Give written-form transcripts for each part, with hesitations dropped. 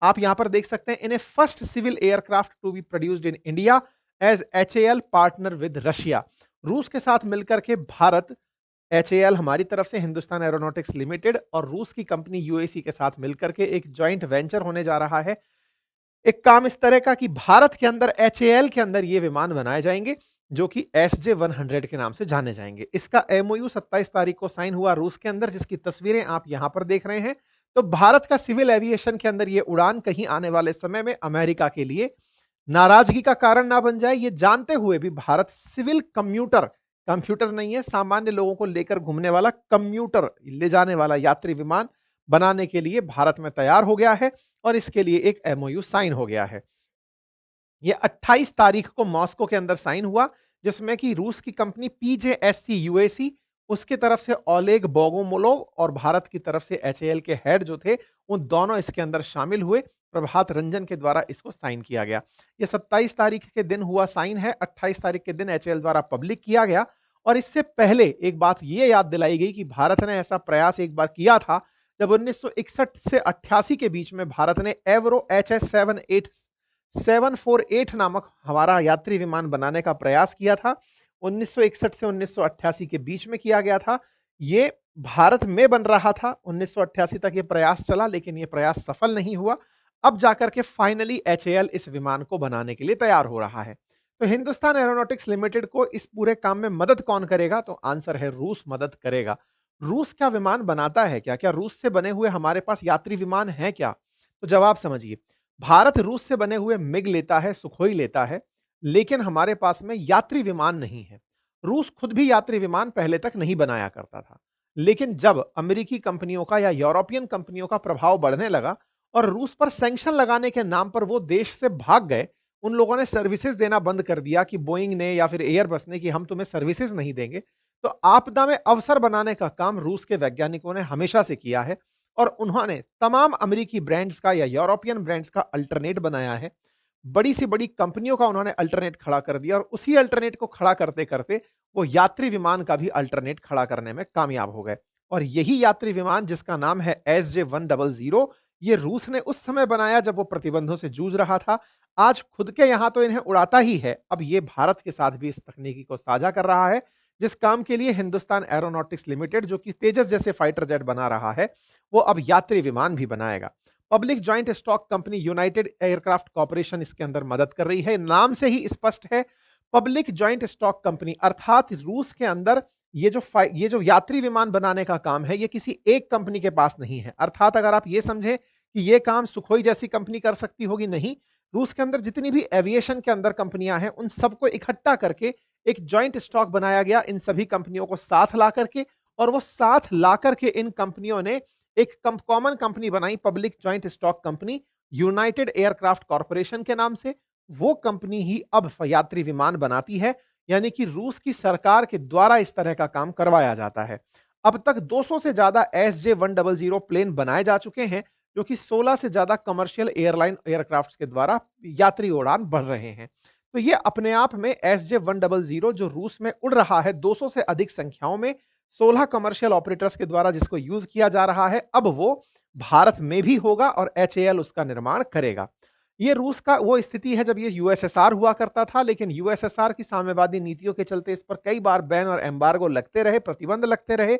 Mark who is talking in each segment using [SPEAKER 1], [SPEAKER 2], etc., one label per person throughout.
[SPEAKER 1] आप यहां पर देख सकते हैं, in a first civil aircraft to be produced in India as HAL partner with Russia. रूस के साथ मिलकर के भारत, एचएएल हमारी तरफ से हिंदुस्तान एरोनॉटिक्स लिमिटेड और रूस की कंपनी यूएसी के साथ मिलकर के एक जॉइंट वेंचर होने जा रहा है। एक काम इस तरह का कि भारत के अंदर एचएएल के अंदर ये विमान बनाए जाएंगे जो कि SJ-100 के नाम से जाने जाएंगे। इसका एमओयू 27 तारीख को साइन हुआ रूस के अंदर, जिसकी तस्वीरें आप यहां पर देख रहे हैं। तो भारत का सिविल एविएशन के अंदर ये उड़ान कहीं आने वाले समय में अमेरिका के लिए नाराजगी का कारण ना बन जाए, ये जानते हुए भी भारत सिविल कम्यूटर, कंप्यूटर नहीं है, सामान्य लोगों को लेकर घूमने वाला कम्यूटर, ले जाने वाला यात्री विमान बनाने के लिए भारत में तैयार हो गया है और इसके लिए एक एमओयू साइन हो गया है। ये 28 तारीख को मॉस्को के अंदर साइन हुआ, जिसमें कि रूस की कंपनी पीजेएससी यूएसी, उसकी तरफ से ओलेग बोगोमोलोव और भारत की तरफ से एचएएल के हेड जो थे, उन दोनों इसके अंदर शामिल हुए। प्रभात रंजन के द्वारा इसको साइन किया गया। ये 27 तारीख के दिन हुआ साइन है, 28 तारीख के दिन एचएएल द्वारा पब्लिक किया गया। और इससे पहले एक बात ये याद दिलाई गई कि भारत ने ऐसा प्रयास एक बार किया था, जब 1961 से 88 के बीच में भारत ने एवरो HS-78 748 नामक हमारा यात्री विमान बनाने का प्रयास किया था। 1961 से 1988 के बीच में किया गया था। ये भारत में बन रहा था, 1988 तक ये प्रयास चला, लेकिन ये प्रयास सफल नहीं हुआ। अब जाकर के फाइनली एचएएल इस विमान को बनाने के लिए तैयार हो रहा है। तो हिंदुस्तान एरोनॉटिक्स लिमिटेड को इस पूरे काम में मदद कौन करेगा? तो आंसर है रूस मदद करेगा। रूस क्या विमान बनाता है क्या? क्या रूस से बने हुए हमारे पास यात्री विमान हैं क्या? तो जवाब समझिए। भारत रूस से बने हुए मिग लेता है, सुखोई लेता है, लेकिन हमारे पास में यात्री विमान नहीं है। रूस खुद भी यात्री विमान पहले तक नहीं बनाया करता था, लेकिन जब अमेरिकी कंपनियों का या यूरोपियन कंपनियों का प्रभाव बढ़ने लगा और रूस पर सैंक्शन लगाने के नाम पर वो देश से भाग गए, उन लोगों ने सर्विसेज देना बंद कर दिया कि बोइंग ने या फिर एयरबस ने कि हम तुम्हें सर्विसेज नहीं देंगे। तो आपदा में अवसर बनाने का काम रूस के वैज्ञानिकों ने हमेशा से किया है और उन्होंने तमाम अमेरिकी ब्रांड्स का या यूरोपियन ब्रांड्स का अल्टरनेट बनाया है। बड़ी सी बड़ी कंपनियों का उन्होंने अल्टरनेट खड़ा कर दिया और उसी अल्टरनेट को खड़ा करते करते वो यात्री विमान का भी अल्टरनेट खड़ा करने में कामयाब हो गए। और यही यात्री विमान जिसका नाम है SJ-100, ये रूस ने उस समय बनाया जब वो प्रतिबंधों से जूझ रहा था। आज खुद के यहां तो इन्हें उड़ाता ही है, अब ये भारत के साथ भी इस तकनीकी को साझा कर रहा है, जिस काम के लिए हिंदुस्तान एरोनॉटिक्स लिमिटेड जो कि तेजस जैसे फाइटर जेट बना रहा है, वो अब यात्री विमान भी बनाएगा। Public joint stock company United aircraft corporation इसके अंदर मदद कर रही है। नाम से ही स्पष्ट है, पब्लिक जॉइंट स्टॉक कंपनी, अर्थात रूस के अंदर ये जो यात्री विमान बनाने का काम है, ये किसी एक कंपनी के पास नहीं है। अर्थात अगर आप ये समझें कि ये काम सुखोई जैसी कंपनी कर सकती होगी, नहीं। रूस के अंदर जितनी भी एविएशन के अंदर कंपनियां हैं, उन सबको इकट्ठा करके एक जॉइंट स्टॉक बनाया गया, इन सभी कंपनियों को साथ ला करके, और वो साथ ला करके इन कंपनियों ने एक कॉमन कंपनी बनाई, public joint stock company, United aircraft corporation के नाम से। वो कंपनी ही अब यात्री विमान बनाती है, यानी कि रूस की सरकार के द्वारा इस तरह का काम करवाया जाता है। अब तक 200 से ज्यादा SJ-100 प्लेन बनाए जा चुके हैं, जो कि 16 से ज्यादा कमर्शियल एयरलाइन एयरक्राफ्ट के द्वारा यात्री उड़ान बढ़ रहे हैं। तो ये अपने आप में SJ-100 जो रूस में उड़ रहा है 200 से अधिक संख्याओं में, 16 कमर्शियल ऑपरेटर्स के द्वारा जिसको यूज किया जा रहा है, अब वो भारत में भी होगा और एचएएल उसका निर्माण करेगा। ये रूस का वो स्थिति है जब ये यूएसएसआर हुआ करता था, लेकिन यूएसएसआर की साम्यवादी नीतियों के चलते इस पर कई बार बैन और एम्बार्गो लगते रहे, प्रतिबंध लगते रहे,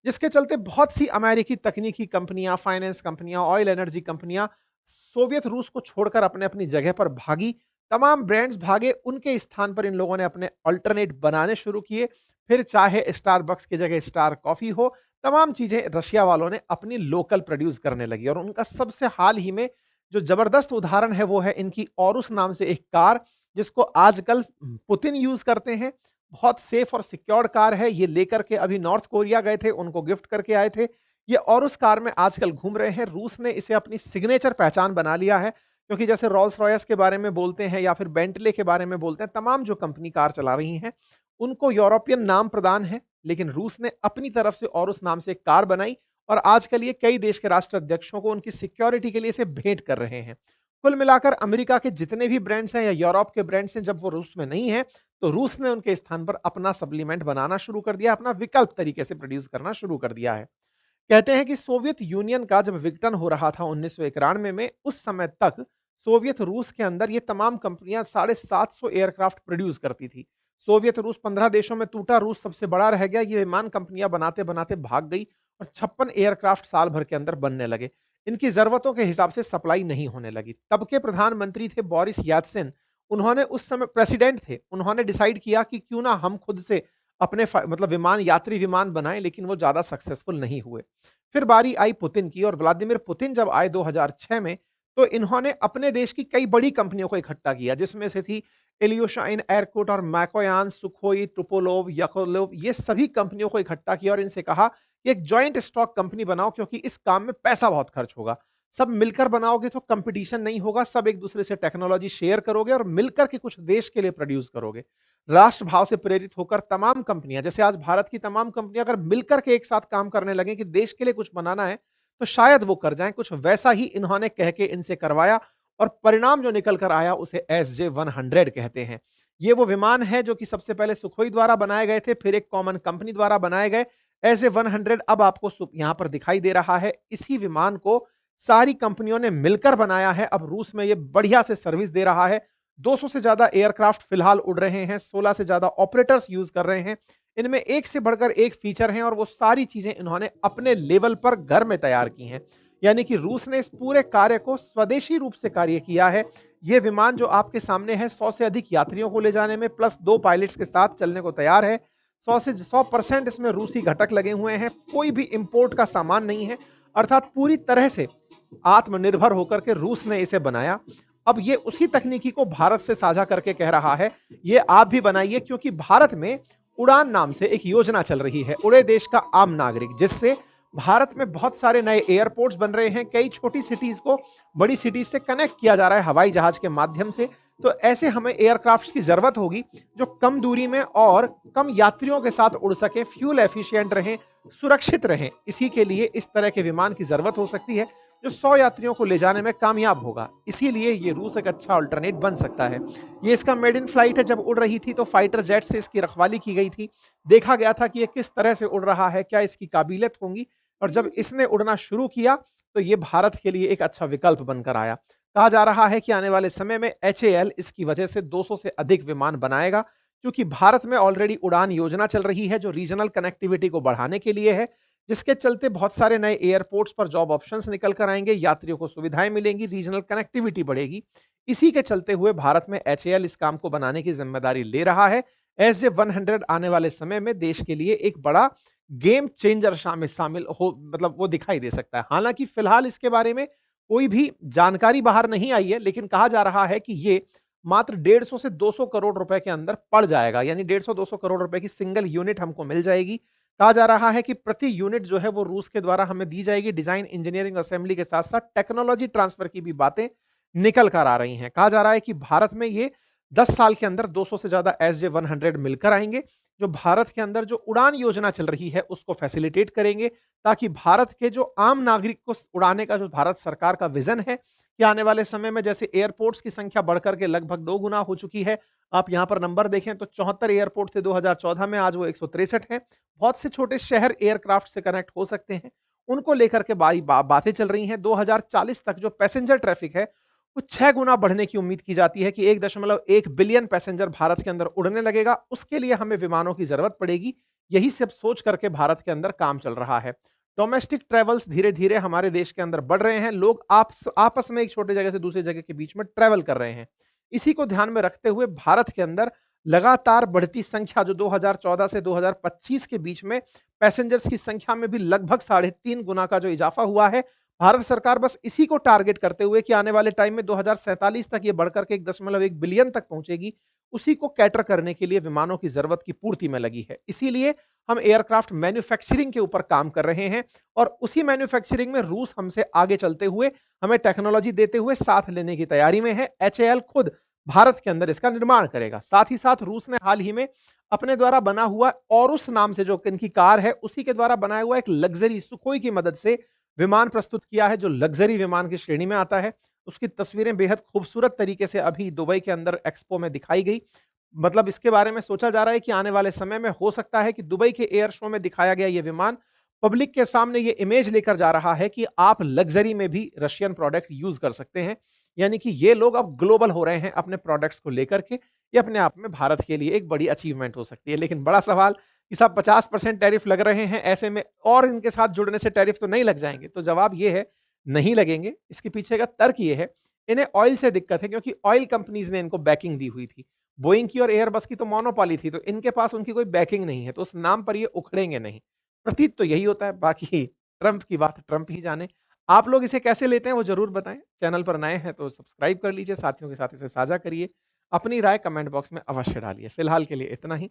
[SPEAKER 1] जिसके चलते बहुत सी अमेरिकी तकनीकी कंपनियां, फाइनेंस कंपनियां, ऑयल एनर्जी कंपनियां सोवियत रूस को छोड़कर अपने अपनी जगह पर भागी। तमाम ब्रांड्स भागे, उनके स्थान पर इन लोगों ने अपने अल्टरनेट बनाने शुरू किए। फिर चाहे स्टारबक्स की जगह स्टार कॉफी हो, तमाम चीजें रशिया वालों ने अपनी लोकल प्रोड्यूस करने लगी। और उनका सबसे हाल ही में जो जबरदस्त उदाहरण है वो है इनकी ऑरुस नाम से एक कार, जिसको आजकल पुतिन यूज करते हैं। बहुत सेफ और सिक्योर्ड कार है, ये लेकर के अभी नॉर्थ कोरिया गए थे, उनको गिफ्ट करके आए थे। ये ऑरुस कार में आजकल घूम रहे हैं। रूस ने इसे अपनी सिग्नेचर पहचान बना लिया है, क्योंकि जैसे रॉल्स रॉयस के बारे में बोलते हैं या फिर बेंटले के बारे में बोलते हैं, तमाम जो कंपनी कार चला रही हैं उनको यूरोपियन नाम प्रदान है, लेकिन रूस ने अपनी तरफ से ऑरुस नाम से एक कार बनाई और आजकल ये कई देश के राष्ट्राध्यक्षों को उनकी सिक्योरिटी के लिए इसे भेंट कर रहे हैं। कुल मिलाकर अमेरिका के जितने भी ब्रांड्स हैं या यूरोप के ब्रांड्स हैं, जब वो रूस में नहीं है तो रूस ने उनके स्थान पर अपना सप्लीमेंट बनाना शुरू कर दिया, अपना विकल्प तरीके से प्रोड्यूस करना शुरू कर दिया है। कहते हैं कि सोवियत यूनियन का जब विघटन हो रहा था 1991 में, उस समय तक सोवियत रूस के अंदर ये तमाम कंपनियां 750 एयरक्राफ्ट प्रोड्यूस करती थी। सोवियत रूस 15 देशों में टूटा, रूस सबसे बड़ा रह गया। ये विमान कंपनियां बनाते बनाते भाग गई और 56 एयरक्राफ्ट साल भर के अंदर बनने लगे। इनकी जरूरतों के हिसाब से सप्लाई नहीं होने लगी। तब के प्रधानमंत्री थे बोरिस यात्सेन। उन्होंने उस समय प्रेसिडेंट थे, उन्होंने डिसाइड किया कि क्यों ना हम खुद से अपने मतलब विमान, यात्री विमान बनाएं, लेकिन वो ज्यादा सक्सेसफुल नहीं हुए। फिर बारी आई पुतिन की, और व्लादिमीर पुतिन जब आए 2006 में, तो इन्होंने अपने देश की कई बड़ी कंपनियों को इकट्ठा किया, जिसमें से थी इलियोशाइन एयरकोट और मैकोयान, सुखोई, तुपोलोव, याकोलोव। ये सभी कंपनियों को इकट्ठा किया और इनसे कहा कि एक जॉइंट स्टॉक कंपनी बनाओ, क्योंकि इस काम में पैसा बहुत खर्च होगा। सब मिलकर बनाओगे तो कंपटीशन नहीं होगा, सब एक दूसरे से टेक्नोलॉजी शेयर करोगे और मिलकर के कुछ देश के लिए प्रोड्यूस करोगे। राष्ट्र भाव से प्रेरित होकर तमाम कंपनियां, जैसे आज भारत की तमाम कंपनियां अगर मिलकर के एक साथ काम करने लगे कि देश के लिए कुछ बनाना है, तो शायद वो कर जाएं। कुछ वैसा ही इन्होंने कह के इनसे करवाया, और परिणाम जो निकल कर आया उसे SJ-100 कहते हैं। ये वो विमान है जो कि सबसे पहले सुखोई द्वारा बनाए गए थे, फिर एक कॉमन कंपनी द्वारा बनाए गए। SJ-100 अब आपको यहां पर दिखाई दे रहा है। इसी विमान को सारी कंपनियों ने मिलकर बनाया है। अब रूस में ये बढ़िया से सर्विस दे रहा है। 200 से ज्यादा एयरक्राफ्ट फिलहाल उड़ रहे हैं, 16 से ज्यादा ऑपरेटर्स यूज कर रहे हैं। इनमें एक से बढ़कर एक फीचर हैं, और वो सारी चीजें इन्होंने अपने लेवल पर घर में तैयार की हैं। यानी कि रूस ने इस पूरे कार्य को स्वदेशी रूप से कार्य किया है। ये विमान जो आपके सामने है, 100 से अधिक यात्रियों को ले जाने में प्लस 2 पायलट्स के साथ चलने को तैयार है। 100 से 100% इसमें रूसी घटक लगे हुए हैं। कोई भी इंपोर्ट का सामान नहीं है, अर्थात पूरी तरह से आत्मनिर्भर होकर के रूस ने इसे बनाया। अब ये उसी तकनीकी को भारत से साझा करके कह रहा है, ये आप भी बनाइए, क्योंकि भारत में उड़ान नाम से एक योजना चल रही है, उड़े देश का आम नागरिक, जिससे भारत में बहुत सारे नए एयरपोर्ट्स बन रहे हैं। कई छोटी सिटीज को बड़ी सिटीज से कनेक्ट किया जा रहा है हवाई जहाज के माध्यम से। तो ऐसे हमें एयरक्राफ्ट की जरूरत होगी जो कम दूरी में और कम यात्रियों के साथ उड़ सके, फ्यूल एफिशिएंट रहें, सुरक्षित रहें। इसी के लिए इस तरह के विमान की जरूरत हो सकती है जो 100 यात्रियों को ले जाने में कामयाब होगा। इसीलिए ये रूस एक अच्छा अल्टरनेट बन सकता है। ये इसका मेड इन फ्लाइट है। जब उड़ रही थी तो फाइटर जेट से इसकी रखवाली की गई थी, देखा गया था कि ये किस तरह से उड़ रहा है, क्या इसकी काबिलियत होंगी। और जब इसने उड़ना शुरू किया तो ये भारत के लिए एक अच्छा विकल्प बनकर आया। कहा जा रहा है कि आने वाले समय में HAL इसकी वजह से 200 से अधिक विमान बनाएगा, क्योंकि भारत में ऑलरेडी उड़ान योजना चल रही है जो रीजनल कनेक्टिविटी को बढ़ाने के लिए है, जिसके चलते बहुत सारे नए एयरपोर्ट्स पर जॉब ऑप्शंस निकल कर आएंगे, यात्रियों को सुविधाएं मिलेंगी, रीजनल कनेक्टिविटी बढ़ेगी। इसी के चलते हुए भारत में HAL इस काम को बनाने की जिम्मेदारी ले रहा है। SJ-100 आने वाले समय में देश के लिए एक बड़ा गेम चेंजर शामिल शामिल हो, मतलब वो दिखाई दे सकता है। हालांकि फिलहाल इसके बारे में कोई भी जानकारी बाहर नहीं आई है, लेकिन कहा जा रहा है कि ये मात्र 150 से 200 करोड़ रुपए के अंदर पड़ जाएगा, यानी 150-200 करोड़ रुपए की सिंगल यूनिट हमको मिल जाएगी। कहा जा रहा है कि प्रति यूनिट जो है वो रूस के द्वारा हमें दी जाएगी। डिजाइन, इंजीनियरिंग, असेंबली के साथ साथ टेक्नोलॉजी ट्रांसफर की भी बातें निकल कर आ रही हैं। कहा जा रहा है कि भारत में ये 10 साल के अंदर 200 से ज्यादा SJ-100 मिलकर आएंगे, जो भारत के अंदर जो उड़ान योजना चल रही है उसको फैसिलिटेट करेंगे, ताकि भारत के जो आम नागरिक को उड़ाने का जो भारत सरकार का विजन है कि आने वाले समय में जैसे एयरपोर्ट्स की संख्या बढ़कर के लगभग 2 गुना हो चुकी है। आप यहां पर नंबर देखें तो 74 एयरपोर्ट थे 2014 में, आज वो 163 हैं। बहुत से छोटे शहर एयरक्राफ्ट से कनेक्ट हो सकते हैं, उनको लेकर के बातें चल रही हैं। 2040 तक जो पैसेंजर ट्रैफिक है वो 6 गुना बढ़ने की उम्मीद की जाती है कि 1.1 बिलियन पैसेंजर भारत के अंदर उड़ने लगेगा। उसके लिए हमें विमानों की जरूरत पड़ेगी। यही सब सोच करके भारत के अंदर काम चल रहा है। डोमेस्टिक ट्रेवल्स धीरे धीरे हमारे देश के अंदर बढ़ रहे हैं। लोग आपस में एक छोटे जगह से दूसरी जगह के बीच में ट्रेवल कर रहे हैं। इसी को ध्यान में रखते हुए भारत के अंदर लगातार बढ़ती संख्या, जो 2014 से 2025 के बीच में पैसेंजर्स की संख्या में भी लगभग 3.5 गुना का जो इजाफा हुआ है, भारत सरकार बस इसी को टारगेट करते हुए कि आने वाले टाइम में 2047 तक ये बढ़कर के 1.1 बिलियन तक पहुंचेगी, उसी को कैटर करने के लिए विमानों की जरूरत की पूर्ति में लगी है। इसीलिए हम एयरक्राफ्ट मैन्युफैक्चरिंग के ऊपर काम कर रहे हैं, और उसी मैन्युफैक्चरिंग में रूस हमसे आगे चलते हुए, हमें टेक्नोलॉजी देते हुए साथ लेने की तैयारी में है। HAL खुद भारत के अंदर इसका निर्माण करेगा। साथ ही साथ रूस ने हाल ही में अपने द्वारा बना हुआ औरुस नाम से जो इनकी कार है, उसी के द्वारा बनाया हुआ एक लग्जरी सुखोई की मदद से विमान प्रस्तुत किया है, जो लग्जरी विमान की श्रेणी में आता है। उसकी तस्वीरें बेहद खूबसूरत तरीके से अभी दुबई के अंदर एक्सपो में दिखाई गई। मतलब इसके बारे में सोचा जा रहा है कि आने वाले समय में हो सकता है कि दुबई के एयर शो में दिखाया गया ये विमान पब्लिक के सामने ये इमेज लेकर जा रहा है कि आप लग्ज़री में भी रशियन प्रोडक्ट यूज़ कर सकते हैं। यानी कि ये लोग अब ग्लोबल हो रहे हैं अपने प्रोडक्ट्स को लेकर के। ये अपने आप में भारत के लिए एक बड़ी अचीवमेंट हो सकती है। लेकिन बड़ा सवाल कि साहब 50% टैरिफ लग रहे हैं, ऐसे में और इनके साथ जुड़ने से टैरिफ तो नहीं लग जाएँगे? तो जवाब ये है, नहीं लगेंगे। इसके पीछे का तर्क ये है, इन्हें ऑयल से दिक्कत है क्योंकि ऑयल कंपनीज़ ने इनको बैकिंग दी हुई थी। बोइंग की और एयरबस की तो मोनोपोली थी, तो इनके पास उनकी कोई बैकिंग नहीं है, तो उस नाम पर ये उखड़ेंगे नहीं। प्रतीत तो यही होता है, बाकी ट्रंप की बात ट्रंप ही जाने। आप लोग इसे कैसे लेते हैं वो ज़रूर बताएँ। चैनल पर नए हैं तो सब्सक्राइब कर लीजिए, साथियों के साथ इसे साझा करिए। अपनी राय कमेंट बॉक्स में अवश्य डालिए। फिलहाल के लिए इतना ही।